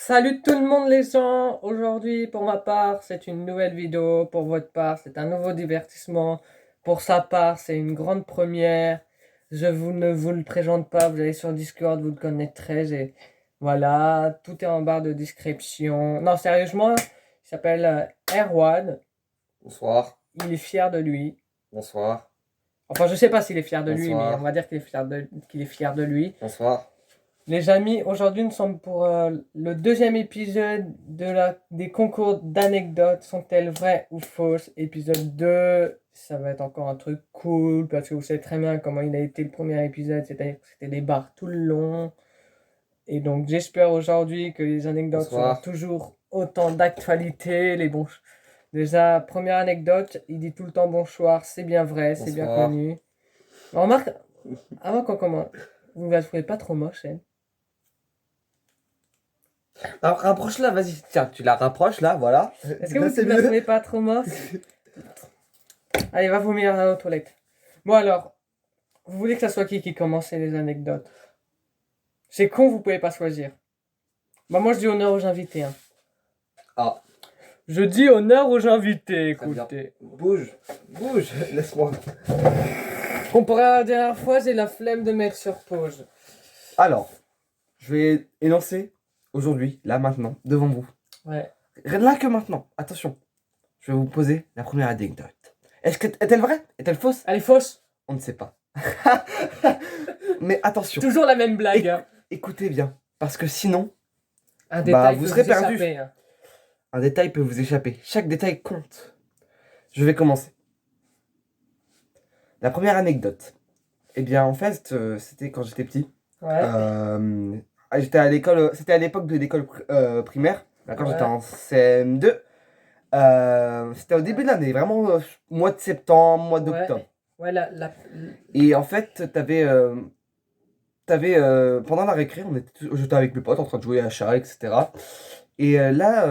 Salut tout le monde les gens, aujourd'hui pour ma part c'est une nouvelle vidéo, pour votre part c'est un nouveau divertissement, pour sa part c'est une grande première, ne vous le présente pas, vous allez sur Discord, vous le connaîtrez et voilà, tout est en barre de description. Non sérieusement, il s'appelle Erwan, Bonsoir, il est fier de lui, bonsoir, enfin je sais pas s'il est fier de lui mais on bonsoir, va dire qu'il est fier de lui. bonsoir. Les amis, aujourd'hui nous sommes pour le deuxième épisode des concours d'anecdotes. Sont-elles vraies ou fausses? Épisode 2, ça va être encore un truc cool parce que vous savez très bien comment il a été le premier épisode, c'était des barres tout le long. Et donc j'espère aujourd'hui que les anecdotes seront Bonsoir. toujours autant d'actualité. Déjà, première anecdote, il dit tout le temps bonsoir, c'est bien vrai, c'est bien Bonsoir. connu. Remarque, avant qu'on commence, vous ne la trouvez pas trop moche, elle? Alors rapproche-la, vas-y, tiens, tu la rapproches là, voilà. Est-ce que Là vous c'est ne la mieux. trouvez pas trop moche? Allez, va vomir aux toilettes. Bon alors, vous voulez que ça soit qui commence les anecdotes? C'est con, vous pouvez pas choisir. Bah moi je dis honneur aux invités. Hein. Ah, Je dis honneur aux invités, très bien. écoutez. Bouge, bouge, laisse-moi. Comparé à la dernière fois, j'ai la flemme de mettre sur pause. Alors, je vais énoncer aujourd'hui, là maintenant, devant vous. Ouais. Là que maintenant, attention. Je vais vous poser la première anecdote. Est-elle vraie? Est-elle fausse? Elle est fausse. On ne sait pas. Mais attention, Toujours la même blague. Hein. écoutez bien, parce que sinon, Un détail vous peut serez vous perdu. échapper. Hein. Un détail peut vous échapper. Chaque détail compte. Je vais commencer. La première anecdote. Eh bien, en fait, c'était quand j'étais petit. Ouais. J'étais à l'école. C'était à l'époque de l'école primaire. D'accord, Ouais. j'étais en CM2. C'était au début de l'année, vraiment mois de septembre, mois d'octobre. Ouais, Et en fait, pendant la récré, j'étais avec mes potes en train de jouer à chat, etc. Et là,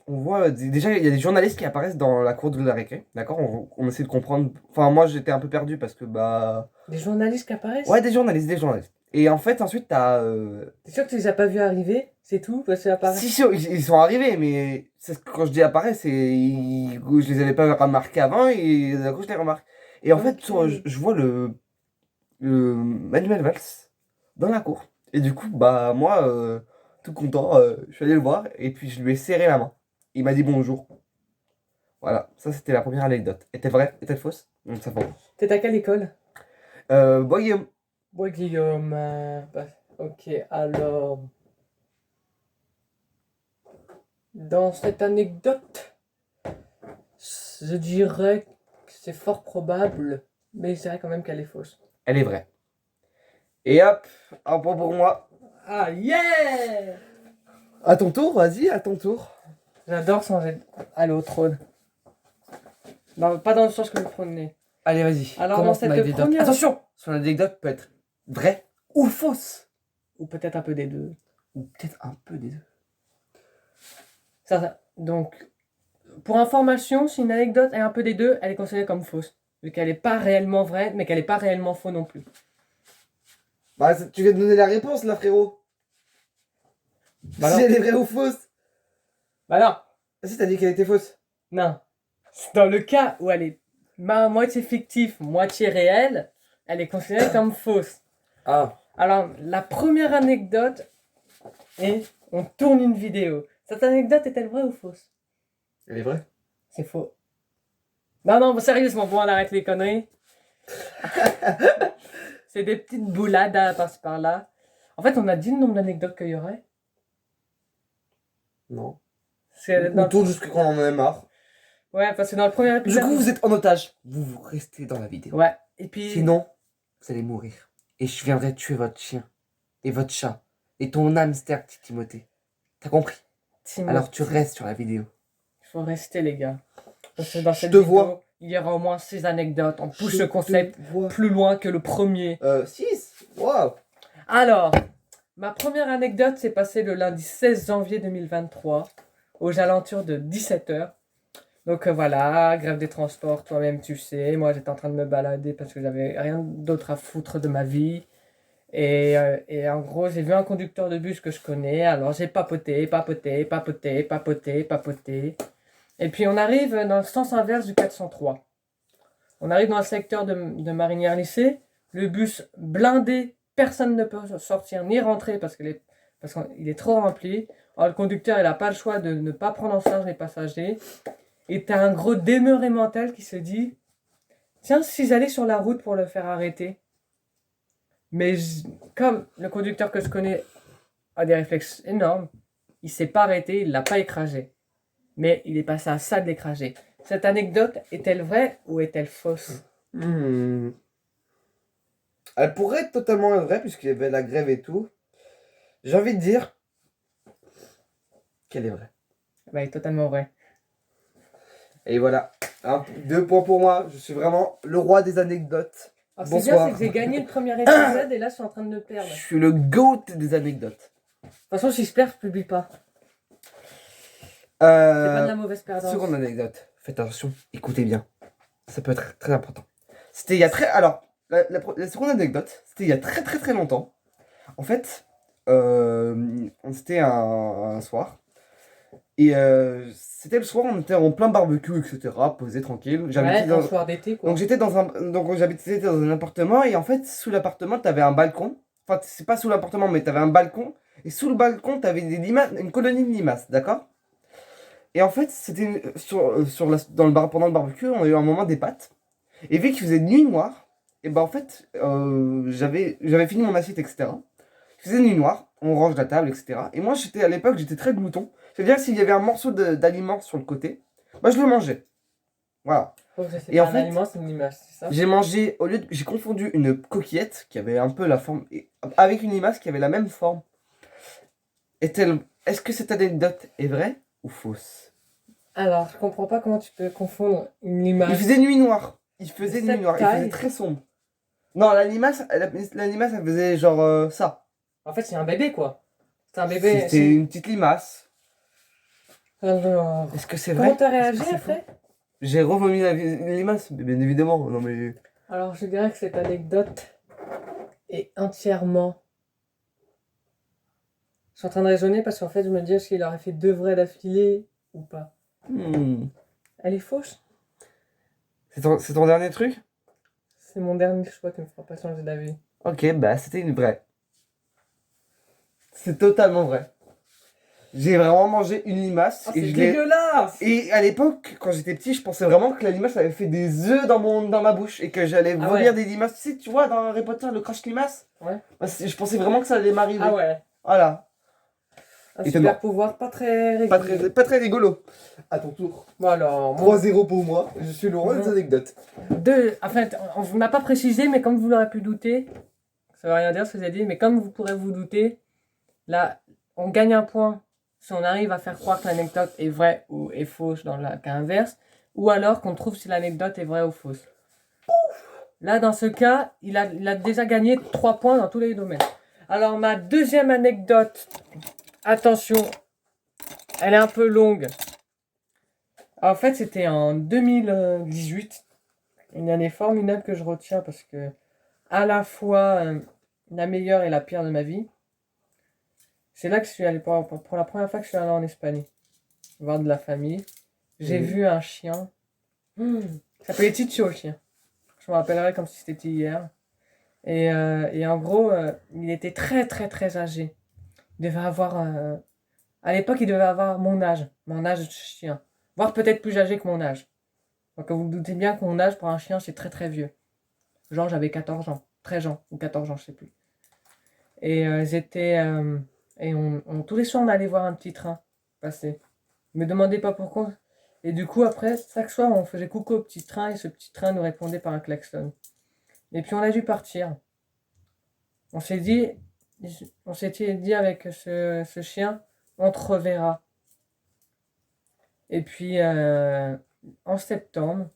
on voit déjà, il y a des journalistes qui apparaissent dans la cour de la récré, d'accord? On essaie de comprendre. Enfin, moi, j'étais un peu perdu parce que, bah. Des journalistes qui apparaissent? Ouais, des journalistes, des journalistes. Et en fait, ensuite, t'as. T'es sûr que tu les as pas vus arriver? C'est tout? Parce que apparaissent. Si, ils sont arrivés, mais quand je dis apparaître, je les avais pas remarqués avant et d'un coup, je les remarque. Et en fait, Ok. je vois le Manuel Valls dans la cour. Et du coup, bah, moi, tout content, je suis allé le voir et puis je lui ai serré la main. Il m'a dit bonjour. Voilà, ça c'était la première anecdote. Était-elle vraie? Était-elle fausse? Non, ça faux. T'es à quelle école? Bon, Guillaume. Ouais, Guillaume. Ok, alors. Dans cette anecdote, je dirais que c'est fort probable, mais je dirais quand même qu'elle est fausse. Elle est vraie. Et hop, un point pour moi. Ah, yeah! À ton tour, vas-y, à ton tour. J'adore aller au trône. Non, pas dans le sens que vous prenez. Allez, vas-y. Alors, dans Commence ton cette anecdote. première. Attention, son anecdote peut être vraie ou fausse. Ou peut-être un peu des deux. Ou peut-être un peu des deux. Donc, pour information, si une anecdote est un peu des deux, elle est considérée comme fausse. Vu qu'elle n'est pas réellement vraie, mais qu'elle n'est pas réellement faux non plus. Bah, tu viens de donner la réponse là, frérot. Bah si non. elle est vraie ou fausse. Bah non. Ah, si, t'as dit qu'elle était fausse. Non. Dans le cas où elle est moitié fictive, moitié réelle, elle est considérée comme fausse. Ah. Alors, la première anecdote est on tourne une vidéo. Cette anecdote est-elle vraie ou fausse? Elle est vraie. C'est faux. Non, sérieusement, bon, on arrête les conneries. C'est des petites boulades à par-ci par-là. En fait, on a dit le nombre d'anecdotes qu'il y aurait. Non. C'est On tourne jusqu'à quand on en a marre. Ouais, parce que dans le premier Du épisode. coup, vous êtes en otage. Vous restez dans la vidéo. Ouais, et puis. Sinon, vous allez mourir. Et je viendrai tuer votre chien. Et votre chat. Et ton hamster, petit Timothée. T'as compris? Alors tu restes sur la vidéo. Il faut rester, les gars. Parce que dans cette te vidéo, vois. il y aura au moins 6 anecdotes. On pousse le concept plus loin que le premier. 6. Waouh. Alors, ma première anecdote s'est passée le lundi 16 janvier 2023, aux alentours de 17h. Donc voilà, grève des transports, toi-même tu sais. Moi j'étais en train de me balader parce que j'avais rien d'autre à foutre de ma vie. Et en gros, j'ai vu un conducteur de bus que je connais. Alors j'ai papoté, papoté, papoté, papoté, papoté. Et puis on arrive dans le sens inverse du 403. On arrive dans le secteur de Marinière-Lycée. Le bus blindé, personne ne peut sortir ni rentrer parce qu'il est trop rempli. Alors, le conducteur, il n'a pas le choix de ne pas prendre en charge les passagers. Et t'as un gros demeuré mental qui se dit, tiens, si j'allais sur la route pour le faire arrêter. Mais comme le conducteur que je connais a des réflexes énormes, il s'est pas arrêté, il l'a pas écrasé. Mais il est passé à ça de l'écraser. Cette anecdote est-elle vraie ou est-elle fausse? Hmm. Elle pourrait être totalement vraie, puisqu'il y avait la grève et tout. J'ai envie de dire qu'elle est vraie. Bah, elle est totalement vraie. Et voilà. 2 points pour moi. Je suis vraiment le roi des anecdotes. Alors, c'est bien, Bonsoir. c'est que j'ai gagné le premier épisode et là, je suis en train de le perdre. Je De suis le GOAT des anecdotes. toute façon, si je perds, je publie pas. C'est pas de la mauvaise perdance. Seconde anecdote. Faites attention, écoutez bien. Ça peut être très important. C'était il y a très... Alors, la seconde anecdote, c'était il y a très très très longtemps. En fait, c'était un soir. Et c'était le soir, on était en plein barbecue, etc. Posé tranquille. Ouais, un soir d'été, quoi. Donc j'habitais dans un appartement. Et en fait, sous l'appartement, t'avais un balcon. Enfin, c'est pas sous l'appartement, mais t'avais un balcon. Et sous le balcon, t'avais des limaces, une colonie de limaces, d'accord? Et en fait, c'était pendant le barbecue, on a eu un moment des pâtes. Et vu qu'il faisait nuit noire, et ben en fait, j'avais fini mon assiette, etc. Il faisait nuit noire, on range la table, etc. Et moi, à l'époque, j'étais très glouton. C'est-à-dire que s'il y avait un morceau d'aliment sur le côté, bah je le mangeais. Voilà. Oh, c'est Et pas en un fait, aliment, c'est une limace, c'est ça? j'ai confondu une coquillette qui avait un peu la forme, avec une limace qui avait la même forme. Est-ce que cette anecdote est vraie ou fausse? Alors, je comprends pas comment tu peux confondre une Il limace. faisait nuit noire. Il faisait nuit Cette noire. Il taille. faisait très sombre. Non, la limace, elle faisait genre ça. En fait, c'est un bébé, quoi. C'est un bébé. C'était une petite limace. Alors, Est-ce que c'est vrai? comment t'as Est-ce que réagi c'est après? faux? J'ai revomi la limace, bien évidemment. Non mais. Alors, je dirais que cette anecdote est entièrement. Je suis en train de raisonner parce qu'en fait, je me dis, est-ce qu'il aurait fait 2 vrais d'affilée ou pas? Elle est fausse? C'est ton dernier truc? C'est mon dernier choix qui me fera pas changer d'avis. Ok, bah c'était une vraie. C'est totalement vrai. J'ai vraiment mangé une limace. Oh, et c'est je l'ai. dégueulasse! Et à l'époque, quand j'étais petit, je pensais vraiment que la limace avait fait des œufs dans ma bouche et que j'allais Ah vomir ouais. des limaces. Tu sais, tu vois, dans Harry Potter, le crash limace. Ouais. Bah, je pensais vraiment que ça allait m'arriver. Ah ouais. Voilà. Un Étonnant. super pouvoir pas très rigolo. Pas très rigolo. À ton tour. Bon alors, moi, 3-0 pour moi. Je suis le roi des anecdotes. en fait, on n'a pas précisé, mais comme vous l'aurez pu douter, ça veut rien dire ce que j'ai dit, mais comme vous pourrez vous douter, là, on gagne un point si on arrive à faire croire que l'anecdote est vraie ou est fausse dans le cas inverse, ou alors qu'on trouve si l'anecdote est vraie ou fausse. Là, dans ce cas, il a déjà gagné 3 points dans tous les domaines. Alors, ma deuxième anecdote, attention, elle est un peu longue. En fait, c'était en 2018, une année formidable que je retiens parce que à la fois la meilleure et la pire de ma vie. C'est là que je suis allé pour la première fois que je suis allé en Espagne, voir de la famille. J'ai vu un chien. Ça s'appelait Chicho, le chien. Je me rappellerai comme si c'était hier. Et en gros, il était très très très âgé. Il devait avoir... à l'époque, il devait avoir mon âge de chien. Voire peut-être plus âgé que mon âge. Donc vous vous doutez bien que mon âge pour un chien, c'est très très vieux. Genre j'avais 14 ans, 13 ans ou 14 ans, je sais plus. Et tous les soirs, on allait voir un petit train passer. Ne me demandez pas pourquoi. Et du coup, après, chaque soir, on faisait coucou au petit train et ce petit train nous répondait par un klaxon. Et puis, on a dû partir. On s'est dit avec ce chien, on te reverra. Et puis, en septembre,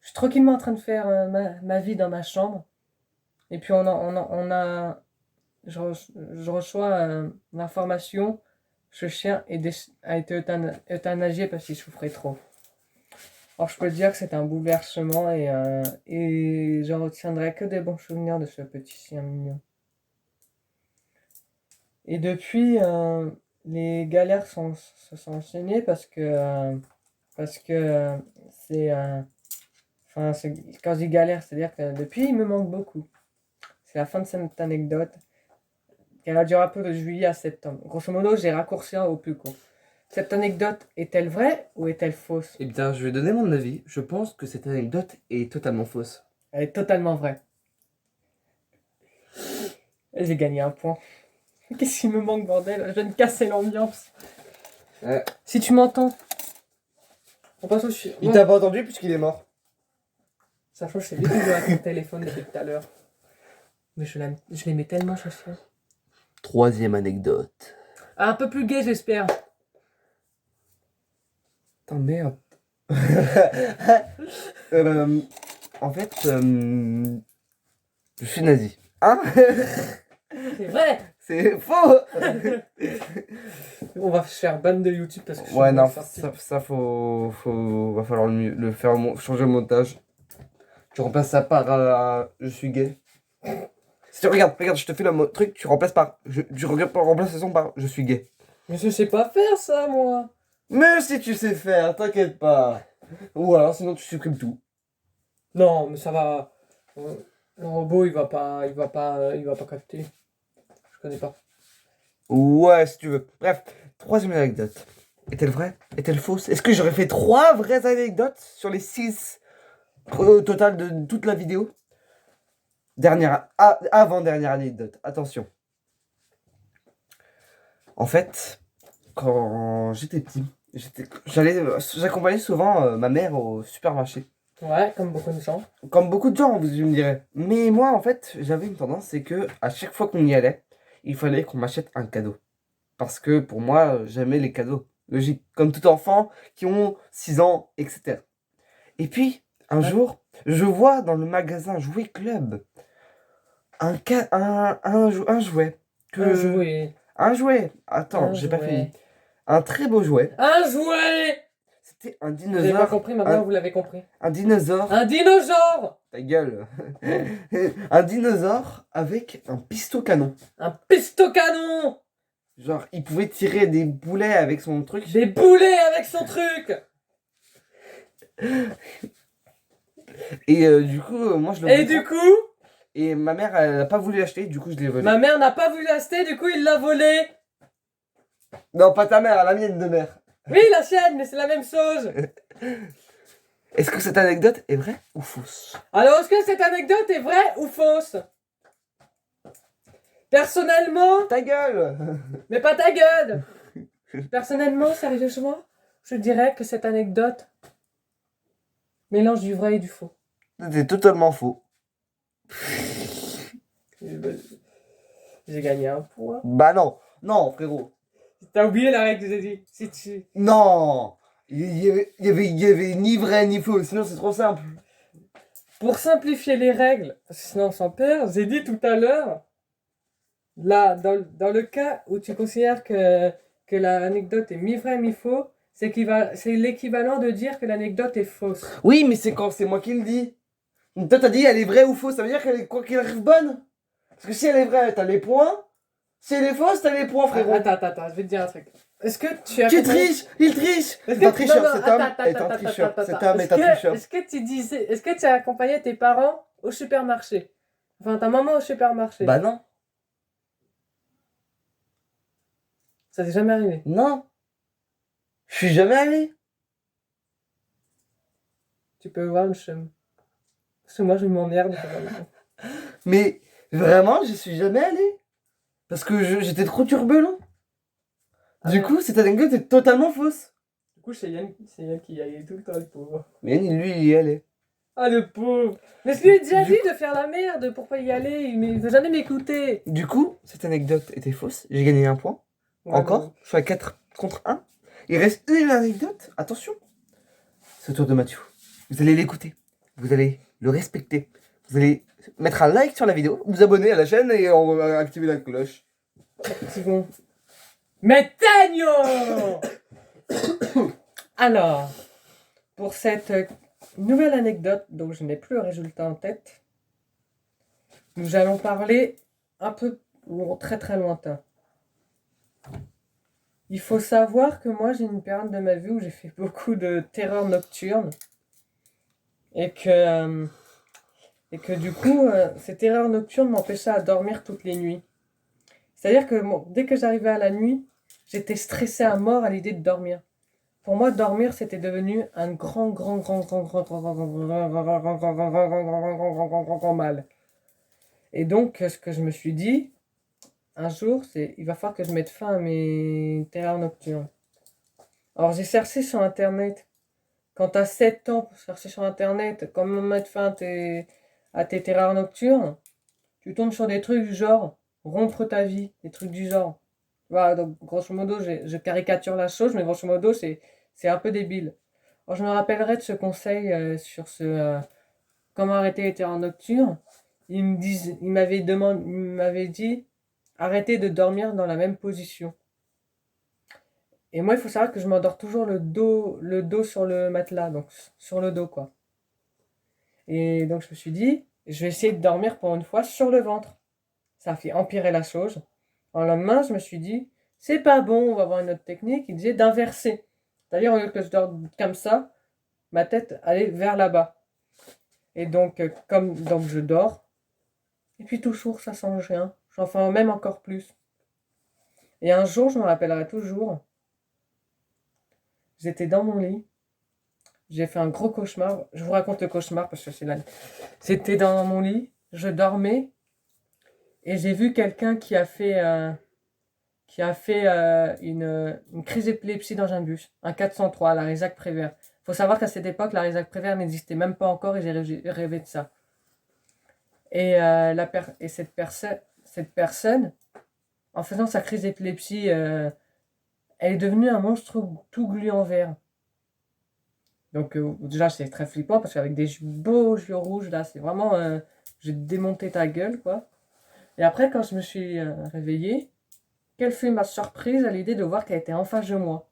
je suis tranquillement en train de faire ma vie dans ma chambre. Et puis, je reçois l'information, ce chien a été euthanasié parce qu'il souffrait trop. Alors je peux dire que c'est un bouleversement et je retiendrai que des bons souvenirs de ce petit chien mignon. Et depuis, les galères se sont enchaînées parce que c'est... enfin, quand je dis galère, c'est-à-dire que depuis, il me manque beaucoup. C'est la fin de cette anecdote. Elle a duré un peu de juillet à septembre. Grosso modo, j'ai raccourci au plus court. Cette anecdote est-elle vraie ou est-elle fausse? Eh bien, je vais donner mon avis. Je pense que cette anecdote est totalement fausse. Elle est totalement vraie. Et j'ai gagné un point. Qu'est-ce qui me manque, bordel? Je viens de casser l'ambiance. Si tu m'entends, on passe au suivant. Il t'a pas entendu puisqu'il est mort. Ça change, c'est lui qui joue avec mon téléphone depuis tout à l'heure. Mais je l'aimais tellement, ce chien. Troisième anecdote. Ah, un peu plus gay, j'espère. Putain, merde. En fait, je suis nazi. Hein? C'est vrai. C'est faux. On va se faire ban de YouTube parce que je suis Ouais, non, sorti. ça va falloir le faire, changer le montage. Tu remplaces ça par je suis gay. Si tu regarde, je te fais le truc, tu remplaces par remplaces le son par je suis gay. Mais je sais pas faire ça, moi. Mais si tu sais faire, t'inquiète pas. Ou alors sinon tu supprimes tout. Non, mais ça va. Le robot, il va pas capter. Je connais pas. Ouais, si tu veux. Bref, troisième anecdote. Est-elle vraie? Est-elle fausse? Est-ce que j'aurais fait 3 vraies anecdotes sur les 6 au total de toute la vidéo? Avant-dernière anecdote, attention. En fait, quand j'étais petit, j'accompagnais souvent ma mère au supermarché. Ouais, comme beaucoup de gens. Comme beaucoup de gens, vous me direz. Mais moi, en fait, j'avais une tendance, c'est que à chaque fois qu'on y allait, il fallait qu'on m'achète un cadeau. Parce que pour moi, j'aimais les cadeaux. Logique. Comme tout enfant qui ont 6 ans, etc. Et puis, un jour, je vois dans le magasin Jouet Club un jouet. Un jouet. Un jouet. Attends, j'ai pas fini. Un très beau jouet. Un jouet. C'était un Vous avez dinosaure. pas compris, maintenant vous l'avez compris. Un dinosaure. Un dinosaure. Ta gueule. Un dinosaure avec un pistolet canon. Un pistolet-canon. Genre, il pouvait tirer des boulets avec son truc. Des boulets avec son truc. Et du coup, moi je le Et du coup, et ma mère, elle n'a pas voulu l'acheter, du coup je l'ai volé. ma mère n'a pas voulu l'acheter, du coup il l'a volé. Non, pas ta mère, la mienne de mère. Oui, la sienne, mais c'est la même chose. Est-ce que cette anecdote est vraie ou fausse? Alors, est-ce que cette anecdote est vraie ou fausse? Personnellement, Ta gueule. mais pas ta gueule. Personnellement, sérieusement, je dirais que cette anecdote mélange du vrai et du faux. C'était totalement faux. J'ai gagné un point. Bah non, non frérot. T'as oublié la règle que j'ai dit. Si tu... Non. Il y avait ni vrai ni faux, sinon c'est trop simple. Pour simplifier les règles, parce que sinon on s'en perd, j'ai dit tout à l'heure, là, dans le cas où tu considères que l'anecdote est mi-vrai, mi-faux, c'est l'équivalent de dire que l'anecdote est fausse. Oui, mais c'est quand c'est moi qui le dis. Toi t'as dit elle est vraie ou fausse, ça veut dire qu'elle est quoi qu'il arrive bonne. Parce que si elle est vraie, t'as les points. Si elle est fausse, t'as les points, frérot. Attends, je vais te dire un truc. Est-ce que tu as... Tu triches, il triche. C'est un tricheur, cet homme est un tricheur. Cet homme est un tricheur. Est-ce que tu as accompagné tes parents au supermarché? Enfin, ta maman au supermarché? Bah non. Ça t'est jamais arrivé? Non. Je suis jamais allé. Tu peux voir le chemin. Parce que moi, je m'emmerde quand même. Mais vraiment, je suis jamais allé. Parce que j'étais trop turbulent. Du coup, cette anecdote est totalement fausse. Du coup, c'est Yann qui y allait tout le temps, le pauvre. Mais lui, il y allait. Ah, le pauvre! Mais je lui ai déjà dit de faire la merde pour pas y aller, mais il veut jamais m'écouter. Du coup, cette anecdote était fausse. J'ai gagné un point. Ouais, encore. Je suis à 4 contre 1. Il reste une anecdote. Attention. C'est au tour de Mathieu. Vous allez l'écouter. Vous allez le respecter. Vous allez mettre un like sur la vidéo, vous abonner à la chaîne et activer la cloche. Activons. Mettagno! Alors, pour cette nouvelle anecdote dont je n'ai plus le résultat en tête, nous allons parler un peu très très lointain. Il faut savoir que moi, j'ai une période de ma vie où j'ai fait beaucoup de terreurs nocturnes et que du coup, ces terreurs nocturnes m'empêchaient à dormir toutes les nuits. C'est-à-dire que dès que j'arrivais à la nuit, j'étais stressée à mort à l'idée de dormir. Pour moi, dormir, c'était devenu un grand mal. Et donc, ce que je me suis dit, un jour, c'est il va falloir que je mette fin à mes terreurs nocturnes. Alors, j'ai cherché sur Internet. Quand tu as 7 ans pour chercher sur Internet comment mettre fin à tes terreurs nocturnes, tu tombes sur des trucs du genre rompre ta vie, des trucs du genre. Voilà, donc grosso modo, je caricature la chose, mais grosso modo, c'est un peu débile. Alors, je me rappellerai de ce conseil sur comment arrêter les terreurs nocturnes. Il m'avait dit arrêtez de dormir dans la même position. Et moi, il faut savoir que je m'endors toujours le dos sur le matelas, donc sur le dos, quoi. Et donc, je me suis dit, je vais essayer de dormir pour une fois sur le ventre. Ça a fait empirer la chose. En lendemain, je me suis dit, c'est pas bon, on va voir une autre technique. Il disait d'inverser. C'est-à-dire, au lieu que je dors comme ça, ma tête allait vers là-bas. Et donc, donc je dors. Et puis toujours, ça change rien. J'en fais même encore plus. Et un jour, je me rappellerai toujours, j'étais dans mon lit. J'ai fait un gros cauchemar. Je vous raconte le cauchemar parce que c'est là. C'était dans mon lit. Je dormais. Et j'ai vu quelqu'un qui a fait une crise d'épilepsie dans un bus, un 403, la Résac Prévert. Il faut savoir qu'à cette époque, la Résac Prévert n'existait même pas encore et j'ai rêvé de ça. Et, cette personne, en faisant sa crise d'épilepsie, elle est devenue un monstre tout glu en vert. Donc déjà, c'est très flippant parce qu'avec des beaux yeux rouges, là, c'est vraiment... j'ai démonté ta gueule, quoi. Et après, quand je me suis réveillée, quelle fut ma surprise à l'idée de voir qu'elle était en face de moi.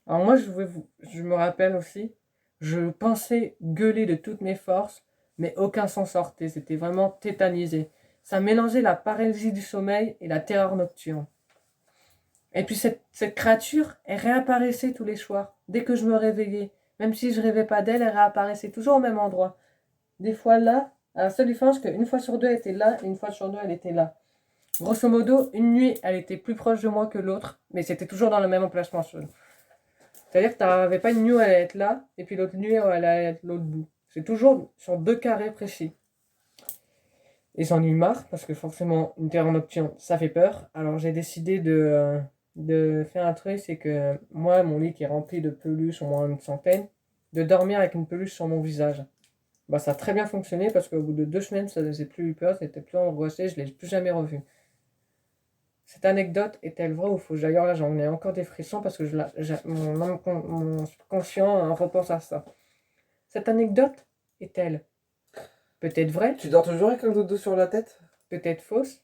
Alors moi, je me rappelle aussi, je pensais gueuler de toutes mes forces, mais aucun son sortait, c'était vraiment tétanisé. Ça mélangeait la paralysie du sommeil et la terreur nocturne. Et puis cette créature, elle réapparaissait tous les soirs, dès que je me réveillais. Même si je rêvais pas d'elle, elle réapparaissait toujours au même endroit. Des fois là, à la seule différence qu'une fois sur deux, elle était là, et une fois sur deux, elle était là. Grosso modo, une nuit, elle était plus proche de moi que l'autre, mais c'était toujours dans le même emplacement. C'est-à-dire que tu n'avais pas une nuit où elle allait être là, et puis l'autre nuit où elle allait être l'autre bout. C'est toujours sur 2 carrés précis. Et j'en ai eu marre, parce que forcément, une terreur nocturne, ça fait peur. Alors j'ai décidé de faire un truc, c'est que moi, mon lit qui est rempli de peluches, au moins une centaine, de dormir avec une peluche sur mon visage. Bah, ça a très bien fonctionné, parce qu'au bout de 2 semaines, ça ne faisait plus eu peur, c'était plus angoissé, je ne l'ai plus jamais revu. Cette anecdote est-elle vraie ou fausse? D'ailleurs, là, j'en ai encore des frissons parce que mon subconscient repense à ça. Cette anecdote est-elle peut-être vraie, Tu dors toujours avec un dodo sur la tête? peut-être fausse,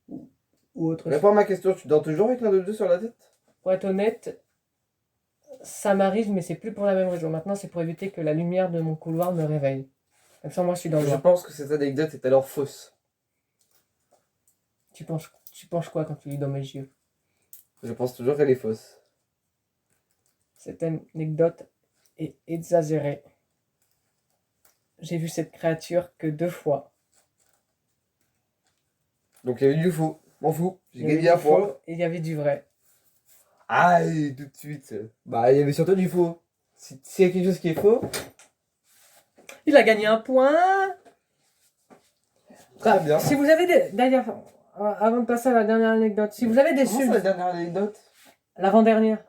ou autre chose? Réponds à ma question, tu dors toujours avec un dodo sur la tête? Pour être honnête, ça m'arrive, mais c'est plus pour la même raison. Maintenant, c'est pour éviter que la lumière de mon couloir me réveille. Comme ça, moi, je suis dans le Je noir. pense que cette anecdote est alors fausse. Tu penses quoi quand tu lis dans mes yeux? Je pense toujours qu'elle est fausse. Cette anecdote est exagérée. J'ai vu cette créature que 2 fois. Donc il y avait du faux. M'en fous. J'ai Il y avait gagné un du point. faux et il y avait du vrai. Ah, et tout de suite. Bah, il y avait surtout du faux. S'il y a quelque chose qui est faux, Il a gagné un point. très bien. Si vous avez des... D'ailleurs, avant de passer à la dernière anecdote, si vous avez des Comment c'est la dernière anecdote? L'avant-dernière.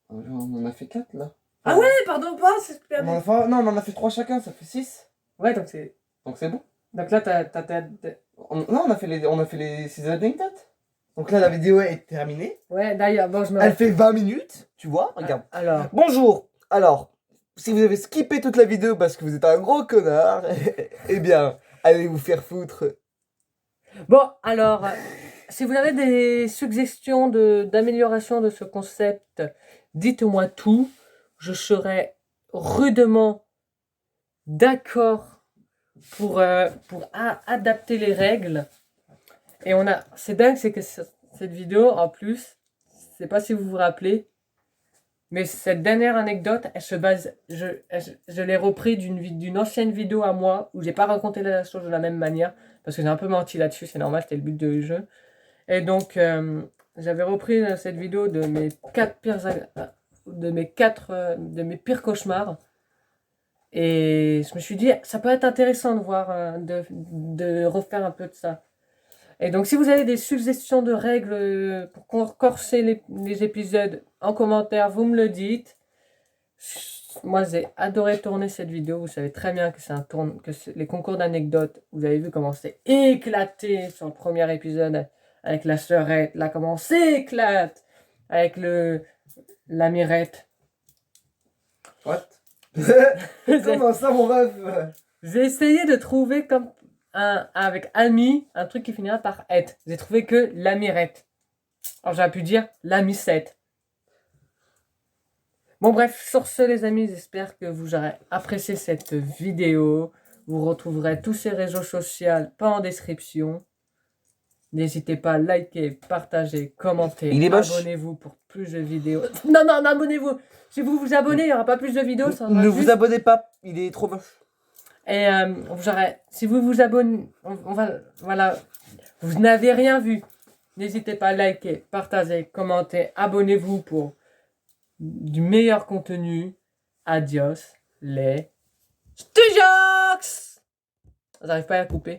On en a fait 4 là. Ah ouais, pardon, pas, c'est super Non, on en a fait 3 chacun, ça fait 6. Ouais, donc c'est... Donc c'est bon. Donc là, Non, on a fait les 6 anecdotes. Donc là, la vidéo est terminée. Ouais, d'ailleurs, bon, je me... Elle fait 20 minutes, tu vois, regarde. Alors, Bonjour. Alors, si vous avez skippé toute la vidéo parce que vous êtes un gros connard, eh bien, allez vous faire foutre. bon, alors, si vous avez des suggestions d'amélioration de ce concept, dites-moi tout. Je serai rudement d'accord pour adapter les règles. Et c'est dingue, c'est que cette vidéo, en plus, je sais pas si vous vous rappelez, mais cette dernière anecdote, elle se base, je l'ai repris d'une ancienne vidéo à moi, où j'ai pas raconté la chose de la même manière, parce que j'ai un peu menti là-dessus, c'est normal, c'était le but du jeu. Et donc, j'avais repris cette vidéo de mes 4 pires, de mes pires cauchemars. Et je me suis dit, ça peut être intéressant de voir, de refaire un peu de ça. Et donc, si vous avez des suggestions de règles pour corser les épisodes en commentaire, vous me le dites. Moi, j'ai adoré tourner cette vidéo. Vous savez très bien que les concours d'anecdotes, vous avez vu comment c'est éclaté sur le premier épisode avec la sœurette. Là, comment on s'éclate avec la mirette. What? Comment ça, mon ref? J'ai essayé de trouver comme avec ami un truc qui finira par et. J'ai trouvé que la mirette. Alors j'aurais pu dire la missette. Bon bref, sur ce les amis, j'espère que vous aurez apprécié cette vidéo. Vous retrouverez tous ces réseaux sociaux pas en description. N'hésitez pas à liker, partager, commenter. Il est moche. Abonnez-vous pour plus de vidéos. Non, abonnez-vous. Si vous vous abonnez, il n'y aura pas plus de vidéos. Ne vous abonnez pas, il est trop moche. Et si vous vous abonnez, voilà, vous n'avez rien vu. N'hésitez pas à liker, partager, commenter, abonnez-vous pour du meilleur contenu. Adios les Stujox. J'arrive pas à couper.